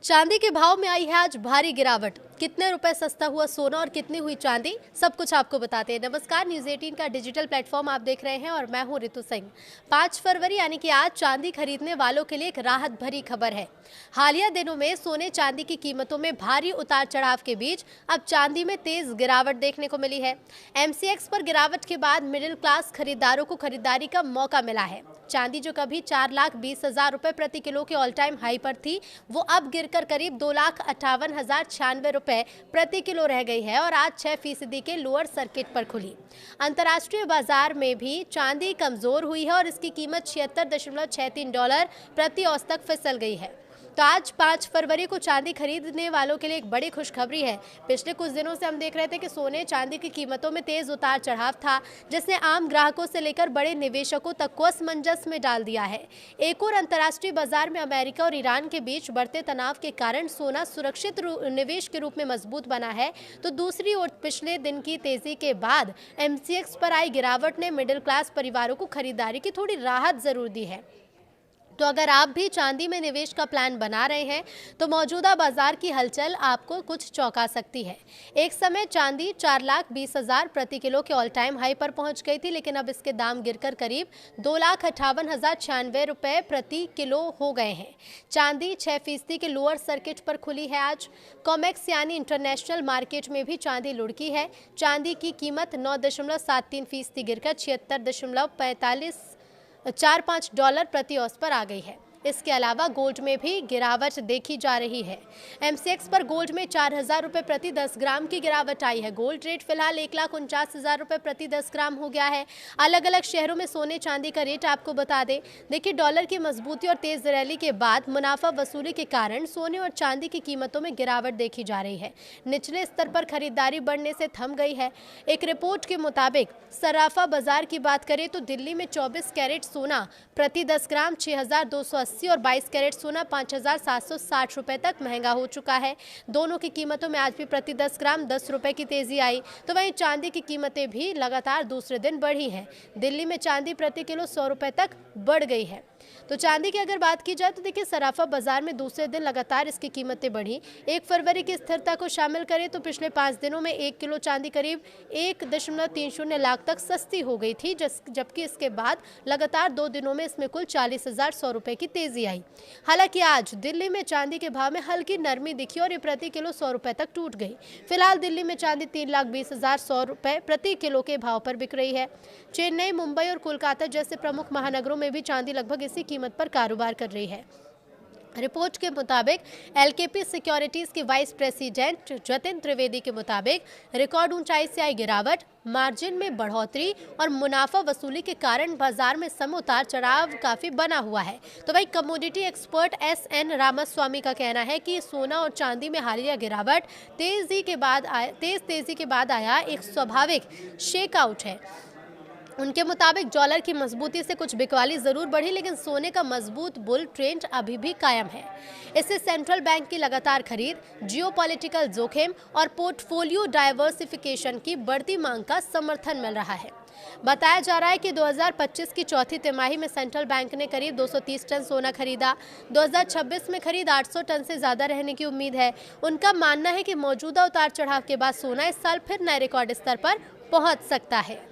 चांदी के भाव में आई है आज भारी गिरावट। कितने रुपए सस्ता हुआ सोना और कितनी हुई चांदी, सब कुछ आपको बताते हैं। नमस्कार, न्यूज़ 18 का डिजिटल प्लेटफॉर्म आप देख रहे हैं और मैं हूं रितु सिंह। 5 फरवरी यानी कि आज चांदी खरीदने वालों के लिए एक राहत भरी खबर है। हालिया दिनों में सोने चांदी की कीमतों में भारी उतार चढ़ाव के बीच अब चांदी में तेज गिरावट देखने को मिली है। MCX पर गिरावट के बाद मिडिल क्लास खरीदारों को खरीदारी का मौका मिला है। चांदी जो कभी 4,20,000 रुपए प्रति किलो के ऑल टाइम हाई पर थी, वो अब गिरकर करीब 2,58,096 रुपए प्रति किलो रह गई है और आज 6% के लोअर सर्किट पर खुली। अंतर्राष्ट्रीय बाजार में भी चांदी कमजोर हुई है और इसकी कीमत $76.63 प्रति औंस तक फिसल गई है। तो आज 5 फरवरी को चांदी खरीदने वालों के लिए एक बड़ी खुशखबरी है। पिछले कुछ दिनों से हम देख रहे थे कि सोने चांदी की कीमतों में तेज उतार चढ़ाव था, जिसने आम ग्राहकों से लेकर बड़े निवेशकों तक को असमंजस में डाल दिया है। एक और अंतर्राष्ट्रीय बाजार में अमेरिका और ईरान के बीच बढ़ते तनाव के कारण सोना सुरक्षित निवेश के रूप में मजबूत बना है, तो दूसरी ओर पिछले दिन की तेजी के बाद MCX पर आई गिरावट ने मिडिल क्लास परिवारों को खरीदारी की थोड़ी राहत जरूर दी है। तो अगर आप भी चांदी में निवेश का प्लान बना रहे हैं तो मौजूदा बाजार की हलचल आपको कुछ चौंका सकती है। एक समय चांदी 4,20,000 प्रति किलो के ऑल टाइम हाई पर पहुंच गई थी, लेकिन अब इसके दाम गिरकर करीब 2,58,096 रुपए प्रति किलो हो गए हैं। चांदी 6% के लोअर सर्किट पर खुली है। आज कॉमेक्स यानी इंटरनेशनल मार्केट में भी चांदी लुढ़की है। चांदी की कीमत 9.73% गिरकर $76.45 प्रति औंस पर आ गई है। इसके अलावा गोल्ड में भी गिरावट देखी जा रही है। MCX पर गोल्ड में 4,000 रुपये प्रति 10 ग्राम की गिरावट आई है। गोल्ड रेट फिलहाल 1,49,000 रुपये प्रति 10 ग्राम हो गया है। अलग अलग शहरों में सोने चांदी का रेट आपको बता दें। देखिए, डॉलर की मजबूती और तेज रैली के बाद मुनाफा वसूली के कारण सोने और चांदी की कीमतों में गिरावट देखी जा रही है। निचले स्तर पर खरीदारी बढ़ने से थम गई है। एक रिपोर्ट के मुताबिक सराफा बाजार की बात करें तो दिल्ली में 24 कैरेट सोना प्रति 10 ग्राम 6,280 और 22 कैरेट सोना 5,760 रुपए तक महंगा हो चुका है। दोनों की कीमतों में आज भी प्रति 10 ग्राम 10 रुपए की तेजी आई। तो वहीं चांदी की कीमतें भी लगातार दूसरे दिन बढ़ी हैं। दिल्ली में चांदी प्रति किलो 100 रुपए तक बढ़ गई है। तो चांदी की अगर बात की जाए तो देखिए, सराफा बाजार में दूसरे दिन लगातार इसकी कीमतें बढ़ी। 1 फरवरी की स्थिरता को शामिल करें तो पिछले 5 दिनों में 1 किलो चांदी करीब 1.30 लाख तक सस्ती हो गई थी, जबकि इसके बाद लगातार 2 दिनों में इसमें कुल 40,100 रुपए की तेजी आई। हालांकि आज दिल्ली में चांदी के भाव में हल्की नरमी दिखी और ये प्रति किलो 100 रुपए तक टूट गई। फिलहाल दिल्ली में चांदी 3,20,100 रुपए प्रति किलो के भाव पर बिक रही है। चेन्नई, मुंबई और कोलकाता जैसे प्रमुख महानगरों में भी चांदी लगभग इसी कीमत पर कारोबार कर रही है। रिपोर्ट के मुताबिक LKP सिक्योरिटीज के वाइस प्रेसिडेंट जतिन त्रिवेदी के मुताबिक रिकॉर्ड ऊंचाई से आई गिरावट, मार्जिन में बढ़ोतरी और मुनाफा वसूली के कारण बाजार में सम उतार चढ़ाव काफी बना हुआ है। तो वही कमोडिटी एक्सपर्ट SN रामास्वामी का कहना है कि सोना और चांदी में हालिया गिरावट तेज तेजी के बाद आया एक स्वाभाविक शेकआउट है। उनके मुताबिक डॉलर की मजबूती से कुछ बिकवाली जरूर बढ़ी, लेकिन सोने का मजबूत बुल ट्रेंड अभी भी कायम है। इससे सेंट्रल बैंक की लगातार खरीद, जियोपॉलिटिकल जोखिम और पोर्टफोलियो डाइवर्सिफिकेशन की बढ़ती मांग का समर्थन मिल रहा है। बताया जा रहा है कि 2025 की चौथी तिमाही में सेंट्रल बैंक ने करीब 230 टन सोना खरीदा। 2026 में खरीद 800 टन से ज्यादा रहने की उम्मीद है। उनका मानना है कि मौजूदा उतार चढ़ाव के बाद सोना इस साल फिर नए रिकॉर्ड स्तर पर पहुंच सकता है।